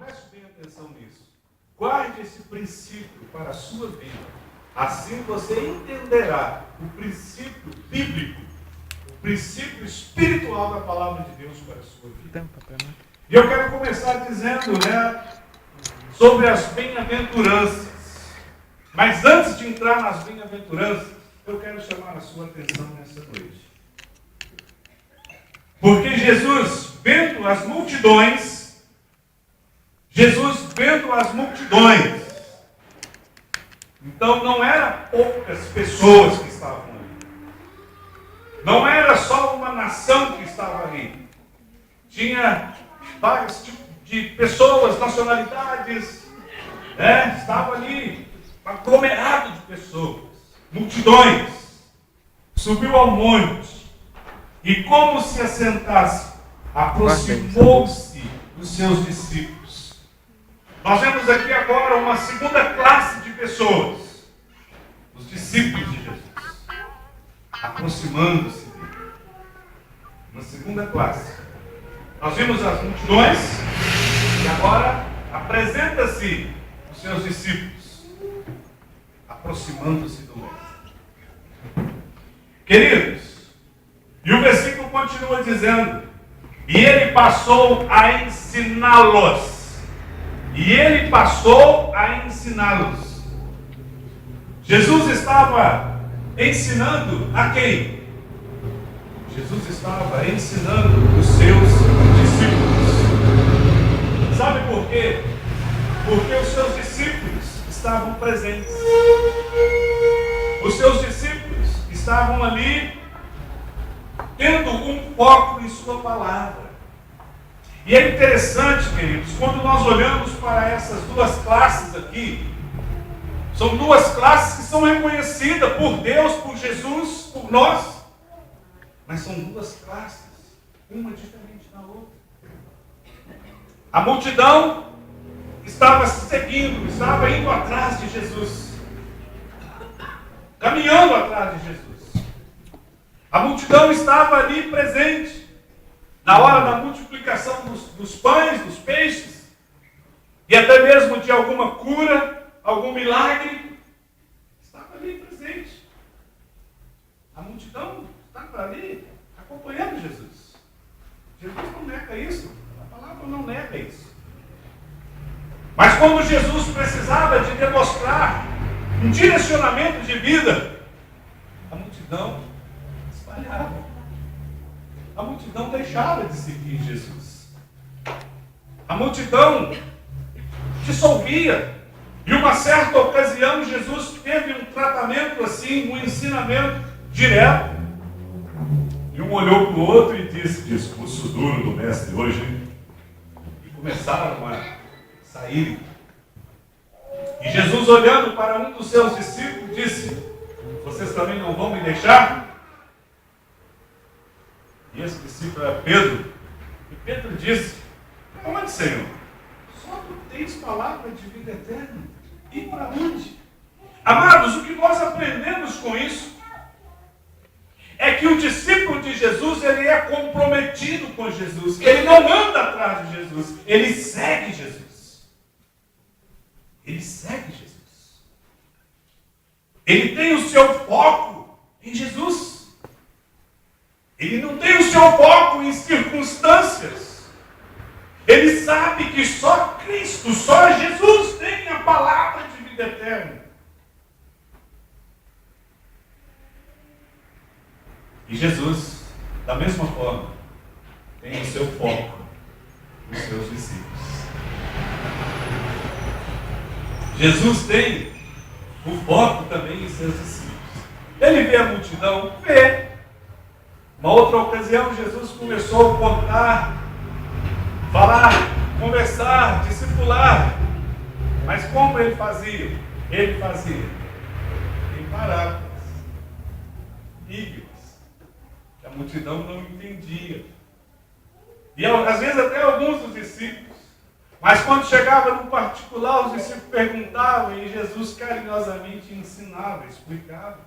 Preste bem atenção nisso. Guarde esse princípio para a sua vida. Assim você entenderá o princípio bíblico, o princípio espiritual da palavra de Deus para a sua vida. E eu quero começar dizendo, sobre as bem-aventuranças. Mas antes de entrar nas bem-aventuranças, eu quero chamar a sua atenção nessa noite. Porque Jesus, vendo as multidões, então não eram poucas pessoas que estavam ali. Não era só uma nação que estava ali. Tinha vários tipos de pessoas, nacionalidades, estava ali um aglomerado de pessoas, multidões. Subiu ao monte e, como se assentasse, aproximou-se dos seus discípulos. Nós vemos aqui agora uma segunda classe de pessoas, os discípulos de Jesus, aproximando-se dele. Uma segunda classe. Nós vimos as multidões e agora apresenta-se os seus discípulos, aproximando-se do Mestre. Queridos, e o versículo continua dizendo: e ele passou a ensiná-los. Jesus estava ensinando a quem? Jesus estava ensinando os seus discípulos. Sabe por quê? Porque os seus discípulos estavam presentes. Os seus discípulos estavam ali tendo um foco em sua palavra. E é interessante, queridos, quando nós olhamos para essas duas classes aqui, são duas classes que são reconhecidas por Deus, por Jesus, por nós, mas são duas classes, uma diferente da outra. A multidão estava seguindo, estava indo atrás de Jesus, caminhando atrás de Jesus. A multidão estava ali presente, na hora da multiplicação dos pães, dos peixes, e até mesmo de alguma cura, algum milagre, estava ali presente. A multidão estava ali acompanhando Jesus. Jesus não nega isso, a palavra não nega isso. Mas quando Jesus precisava de demonstrar um direcionamento de vida, a multidão espalhava. A multidão deixava de seguir Jesus. A multidão dissolvia. E uma certa ocasião, Jesus teve um tratamento assim, um ensinamento direto. E um olhou para o outro e disse: discurso duro do mestre hoje. E começaram a sair. E Jesus, olhando para um dos seus discípulos, disse: vocês também não vão me deixar? E esse discípulo era Pedro. E Pedro disse: onde, Senhor? Só tu tens palavra de vida eterna. E para onde? Amados, o que nós aprendemos com isso é que o discípulo de Jesus, ele é comprometido com Jesus. Ele não anda atrás de Jesus. Ele segue Jesus. Ele segue Jesus. Ele tem o seu foco em Jesus. Ele não tem o seu foco em circunstâncias. Ele sabe que só Cristo, só Jesus tem a palavra de vida eterna. E Jesus, da mesma forma, tem o seu foco nos seus discípulos. Jesus tem o foco também em seus discípulos. Ele vê a multidão? Vê. Uma outra ocasião, Jesus começou a contar, falar, conversar, discipular. Mas como ele fazia? Ele fazia em parábolas, ígremas, que a multidão não entendia. E às vezes até alguns dos discípulos. Mas quando chegava no particular, os discípulos perguntavam e Jesus carinhosamente ensinava, explicava.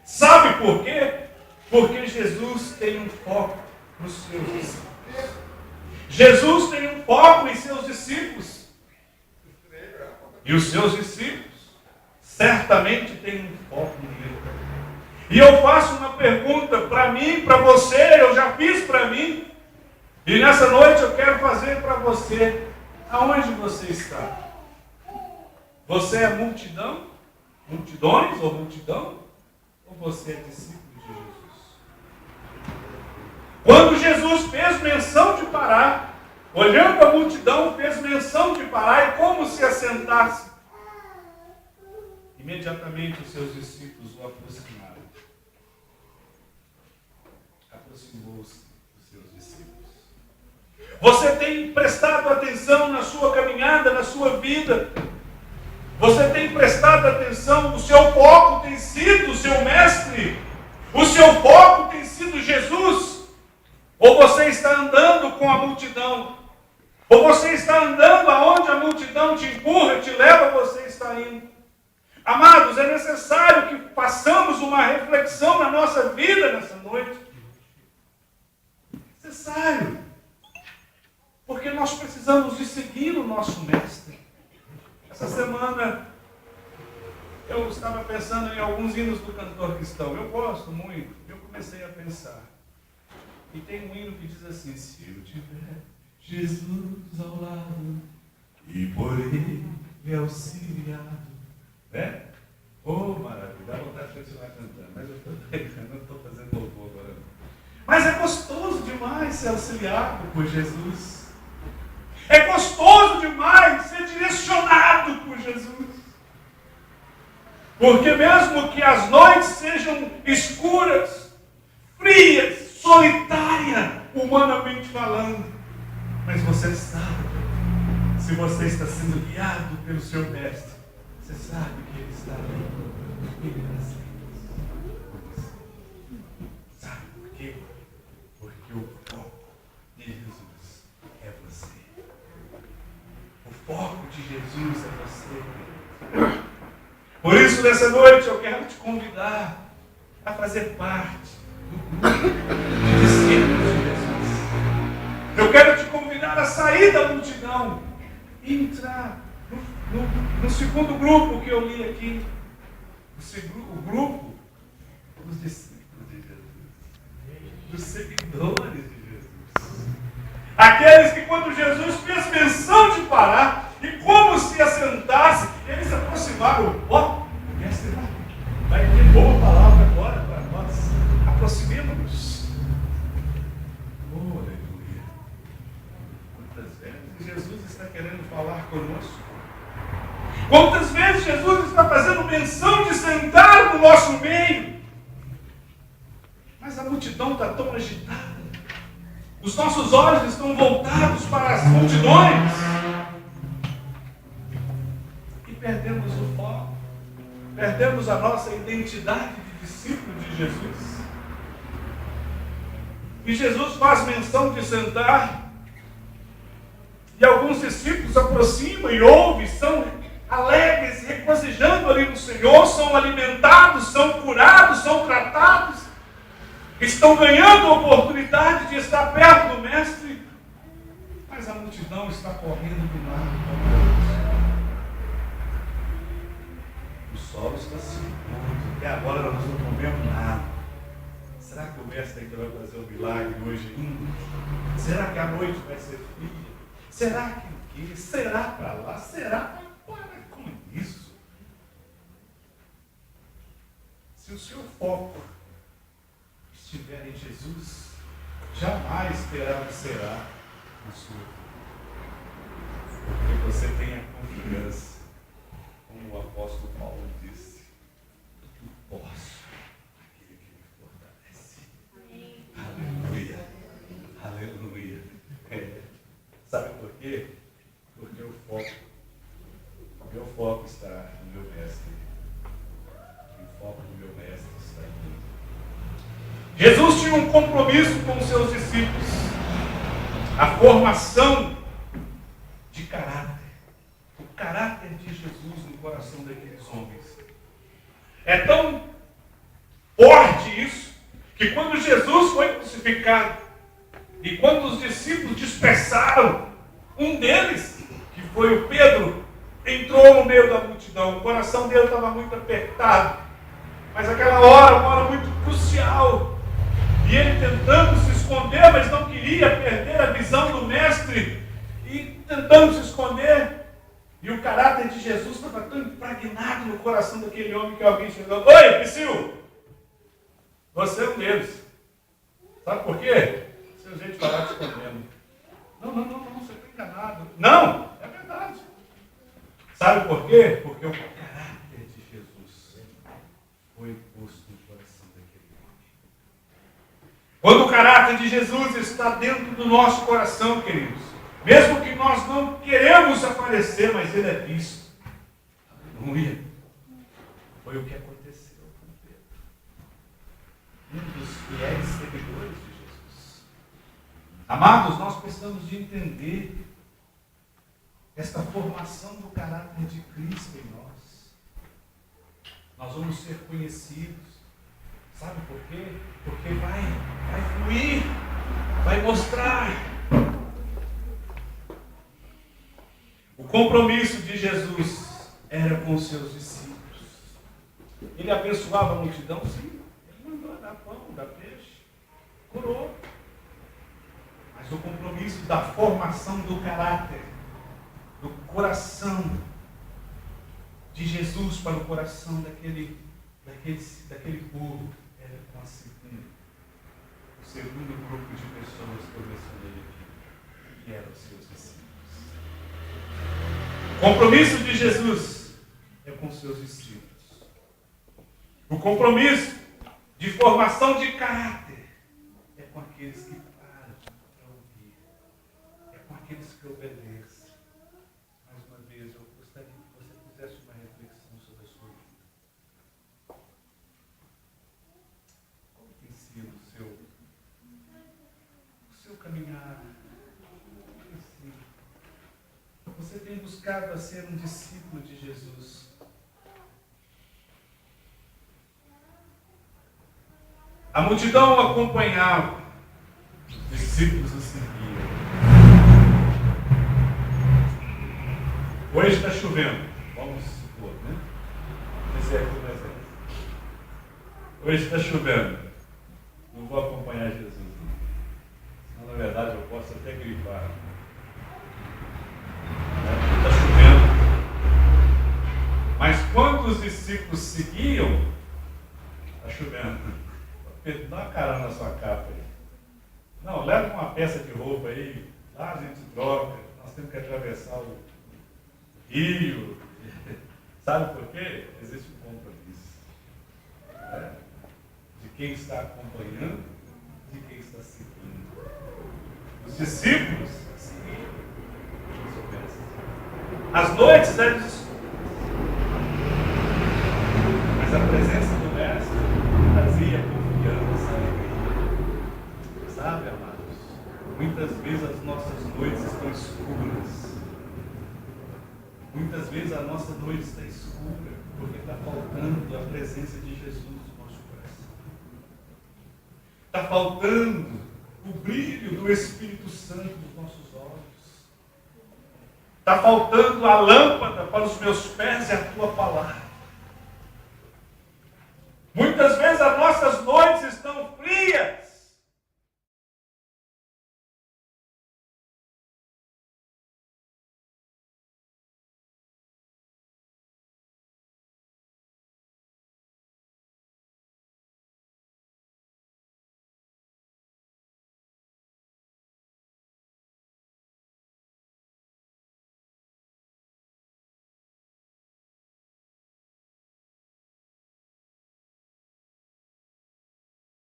Sabe por quê? Porque Jesus tem um foco nos seus discípulos. Jesus tem um foco em seus discípulos. E os seus discípulos certamente têm um foco nele. E eu faço uma pergunta para mim, para você, eu já fiz para mim. E nessa noite eu quero fazer para você. Aonde você está? Você é multidão? Multidões ou multidão? Ou você é discípulo de Jesus? Quando Jesus fez menção de parar, olhando a multidão, fez menção de parar e como se assentasse. Imediatamente os seus discípulos o aproximaram. Aproximou-se dos seus discípulos. Você tem prestado atenção na sua caminhada, na sua vida? Você tem prestado atenção? O seu foco tem sido o seu mestre? O seu foco tem sido Jesus? Ou você está andando com a multidão? Ou você está andando aonde a multidão te empurra, te leva, você está indo? Amados, é necessário que façamos uma reflexão na nossa vida nessa noite. É necessário. Porque nós precisamos de seguir o nosso mestre. Essa semana eu estava pensando em alguns hinos do cantor cristão. Eu gosto muito. Eu comecei a pensar. E tem um hino que diz assim: se eu tiver Jesus ao lado e por ele auxiliado. Né? Oh, maravilha, dá vontade de continuar cantando, mas eu não estou fazendo louvor agora não. Mas é gostoso demais ser auxiliado por Jesus. É gostoso demais ser direcionado por Jesus. Porque mesmo que as noites sejam escuras, frias, solitárias, humanamente falando, mas você sabe, se você está sendo guiado pelo seu mestre, você sabe que ele está ali. Ele está sempre. Sabe por quê? Porque o foco de Jesus é você. O foco de Jesus é você. Por isso, nessa noite, eu quero te convidar a fazer parte do grupo de discípulos de Jesus. Eu quero te convidar a sair da multidão e entrar no segundo grupo que eu li aqui, o grupo dos discípulos de Jesus, dos seguidores de Jesus. Aqueles que quando Jesus fez menção de parar e como se assentasse, eles se aproximaram. Ó, o mestre vai ter boa palavra agora para nós. Aproximemos-nos. Oh, aleluia. Quantas vezes Jesus está querendo falar conosco? Quantas vezes Jesus está fazendo menção de sentar no nosso meio? Mas a multidão está tão agitada. Os nossos olhos estão voltados para as multidões. E perdemos o foco. Perdemos a nossa identidade de discípulo de Jesus. E Jesus faz menção de sentar. E alguns discípulos se aproximam e ouvem, são alegres, regozijando ali no Senhor, são alimentados, são curados, são tratados, estão ganhando a oportunidade de estar perto do Mestre, mas a multidão está correndo de lado para o outro. O sol está se pondo, até agora nós não comemos nada. Será que o Mestre ainda vai fazer um milagre hoje ainda? Será que a noite vai ser fria? Será que o quê? Será para lá? Será? Isso. Se o seu foco estiver em Jesus, jamais terá de será na sua vida. Porque você tem a confiança, como o apóstolo Paulo disse, eu posso aquele que me fortalece. Aleluia. Aleluia. Sabe por quê? Porque o meu foco está no meu mestre. O foco do meu mestre está em mim. Jesus tinha um compromisso com os seus discípulos. A formação de caráter. O caráter de Jesus no coração daqueles homens. É tão forte isso, que quando Jesus foi crucificado, e quando os discípulos dispersaram, um deles, que foi o Pedro, entrou no meio da multidão. O coração dele estava muito apertado. Mas aquela hora, uma hora muito crucial. E ele tentando se esconder, mas não queria perder a visão do mestre. E tentando se esconder. E o caráter de Jesus estava tão impregnado no coração daquele homem que alguém chegou: oi, Priscila! Você é um deles. Sabe por quê? Se a gente falar te escondendo. Não, você está enganado. Não, é verdade. Sabe por quê? Porque o caráter de Jesus foi posto no coração daquele homem. Quando o caráter de Jesus está dentro do nosso coração, queridos, mesmo que nós não queremos aparecer, mas ele é visto. Aleluia. Foi o que aconteceu com Pedro. Um dos fiéis seguidores de Jesus. Amados, nós precisamos de entender esta formação do caráter de Cristo em nós. Nós vamos ser conhecidos. Sabe por quê? Porque vai fluir, vai mostrar. O compromisso de Jesus era com os seus discípulos. Ele abençoava a multidão, sim. Ele mandou dar pão, dar peixe, curou. Mas o compromisso da formação do caráter, do coração de Jesus para o coração daquele povo, era com o segundo grupo de pessoas que eu mencionei aqui, que eram os seus discípulos. O compromisso de Jesus é com seus discípulos. O compromisso de formação de caráter é com aqueles que param para ouvir. É com aqueles que obedecem. Mais uma vez, eu gostaria que você fizesse uma reflexão sobre a sua vida. Como tem sido o seu caminhar? Você tem buscado a ser um discípulo de Jesus. A multidão o acompanhava, os discípulos o seguiam. Hoje está chovendo, vamos supor, né? Esse é aqui o exemplo. Hoje está chovendo, não vou acompanhar Jesus. Senão, na verdade, eu posso até gripar. Está chovendo. Mas quando os discípulos seguiam, está chovendo. Pedro, dá uma carona na sua capa aí. Não, leva uma peça de roupa aí, lá a gente troca, nós temos que atravessar o rio. Sabe por quê? Existe um compromisso. Né? De quem está acompanhando, de quem está seguindo. Os discípulos seguiam. As noites eram escuras. Mas a presença do Mestre trazia confiança, alegria. Sabe, amados? Muitas vezes as nossas noites estão escuras. Muitas vezes a nossa noite está escura porque está faltando a presença de Jesus no nosso coração. Está faltando o brilho do Espírito Santo nos nossos olhos. Está faltando a lâmpada para os meus pés e a tua palavra.